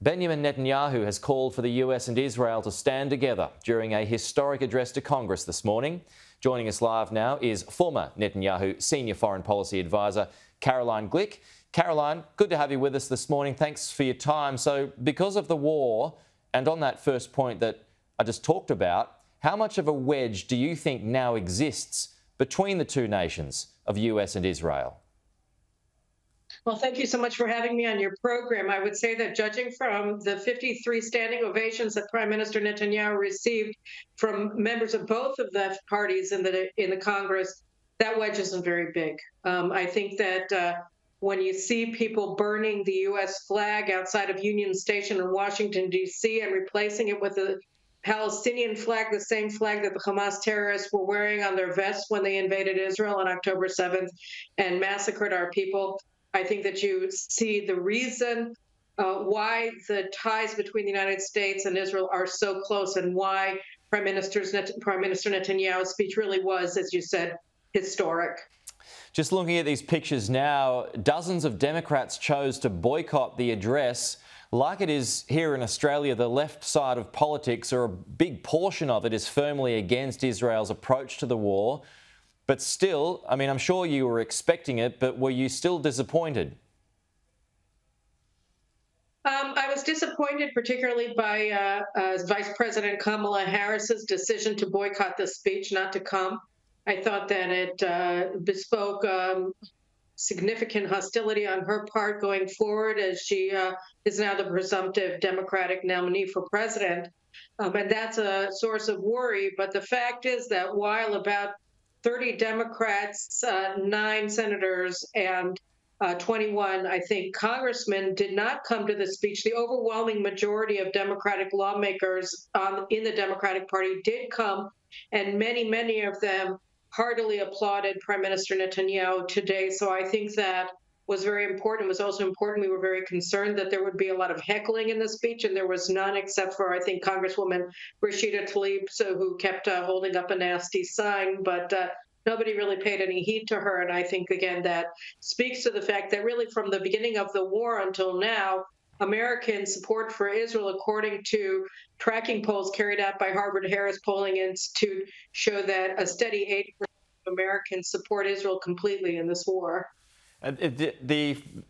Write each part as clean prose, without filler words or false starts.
Benjamin Netanyahu has called for the US and Israel to stand together during a historic address to Congress this morning. Joining us live now is former Netanyahu Senior Foreign Policy Advisor Caroline Glick. Caroline, good to have you with us this morning. Thanks for your time. So because of the war, and on that first point that I just talked about, how much of a wedge do you think now exists between the two nations of US and Israel? Well, thank you so much for having me on your program. I would say that judging from the 53 standing ovations that Prime Minister Netanyahu received from members of both of the parties in the Congress, that wedge isn't very big. I think that when you see people burning the U.S. flag outside of Union Station in Washington, D.C., and replacing it with a Palestinian flag, the same flag that the Hamas terrorists were wearing on their vests when they invaded Israel on October 7th and massacred our people, I think that you see the reason why the ties between the United States and Israel are so close, and why Prime Minister Netanyahu's speech really was, as you said, historic. Just looking at these pictures now, dozens of Democrats chose to boycott the address. Like it is here in Australia, the left side of politics, or a big portion of it, is firmly against Israel's approach to the war. But still, I mean, I'm sure you were expecting it, but were you still disappointed? I was disappointed, particularly by Vice President Kamala Harris's decision to boycott the speech, not to come. I thought that it bespoke significant hostility on her part going forward, as she is now the presumptive Democratic nominee for president. And that's a source of worry. But the fact is that while about 30 Democrats, 9 senators, and 21, I think, congressmen did not come to the speech, the overwhelming majority of Democratic lawmakers in the Democratic Party did come, and many of them heartily applauded Prime Minister Netanyahu today. So I think that was very important. It was also important. We were very concerned that there would be a lot of heckling in the speech, and there was none, except for, I think, Congresswoman Rashida Tlaib, who kept holding up a nasty sign, but nobody really paid any heed to her. And I think, again, that speaks to the fact that really from the beginning of the war until now, American support for Israel, according to tracking polls carried out by Harvard-Harris Polling Institute, show that a steady 80% of Americans support Israel completely in this war.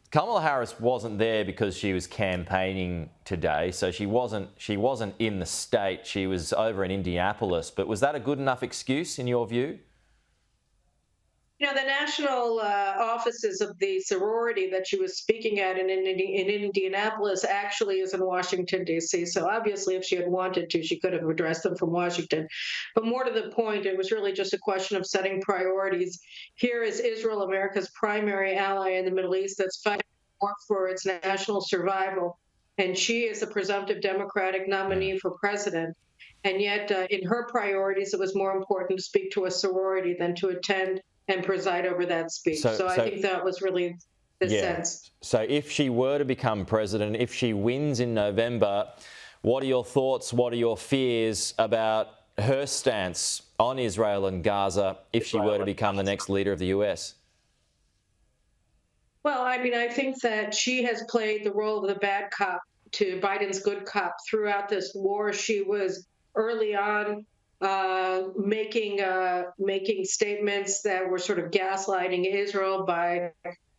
Kamala Harris wasn't there because she was campaigning today, so she wasn't in the state. She was over in Indianapolis. But was that a good enough excuse in your view? You know, the national offices of the sorority that she was speaking at in Indianapolis actually is in Washington, D.C. So obviously, if she had wanted to, she could have addressed them from Washington. But more to the point, it was really just a question of setting priorities. Here is Israel, America's primary ally in the Middle East, that's fighting for its national survival. And she is the presumptive Democratic nominee for president. And yet, in her priorities, it was more important to speak to a sorority than to attend and preside over that speech. So I think that was really the sense. So if she were to become president, if she wins in November, what are your thoughts, what are your fears about her stance on Israel and Gaza if she were to become the next leader of the US? Well, I mean, I think that she has played the role of the bad cop to Biden's good cop throughout this war. She was early on making statements that were sort of gaslighting Israel by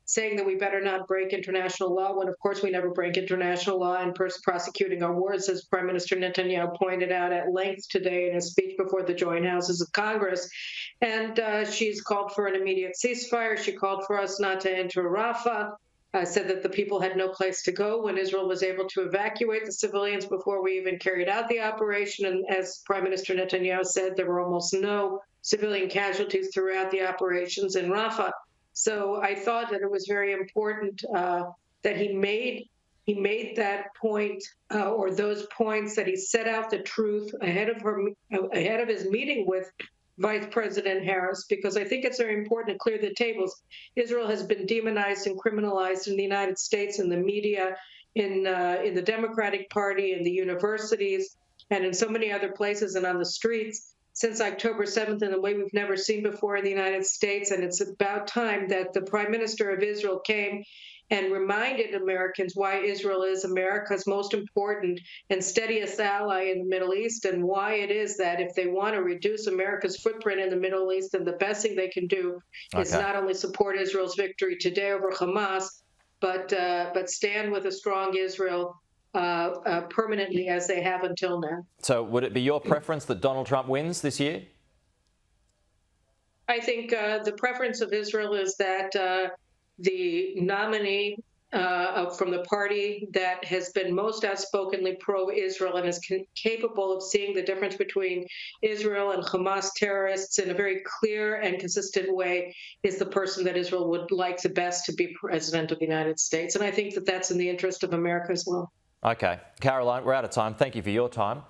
saying that we better not break international law, when of course we never break international law, and prosecuting our wars, as Prime Minister Netanyahu pointed out at length today in a speech before the joint houses of Congress. And she's called for an immediate ceasefire. She called for us not to enter Rafah. Said that the people had no place to go when Israel was able to evacuate the civilians before we even carried out the operation. And as Prime Minister Netanyahu said, there were almost no civilian casualties throughout the operations in Rafah. So I thought that it was very important that he made that point, or those points, that he set out the truth ahead of his meeting with Vice President Harris, because I think it's very important to clear the tables. Israel has been demonized and criminalized in the United States, in the media, in the Democratic Party, in the universities, and in so many other places, and on the streets since October 7th in a way we've never seen before in the United States. And it's about time that the Prime Minister of Israel came and reminded Americans why Israel is America's most important and steadiest ally in the Middle East, and why it is that if they want to reduce America's footprint in the Middle East, then the best thing they can do is not only support Israel's victory today over Hamas, but stand with a strong Israel permanently, as they have until now. So would it be your preference that Donald Trump wins this year? I think the preference of Israel is that the nominee from the party that has been most outspokenly pro-Israel and is capable of seeing the difference between Israel and Hamas terrorists in a very clear and consistent way is the person that Israel would like the best to be president of the United States. And I think that that's in the interest of America as well. Okay. Caroline, we're out of time. Thank you for your time.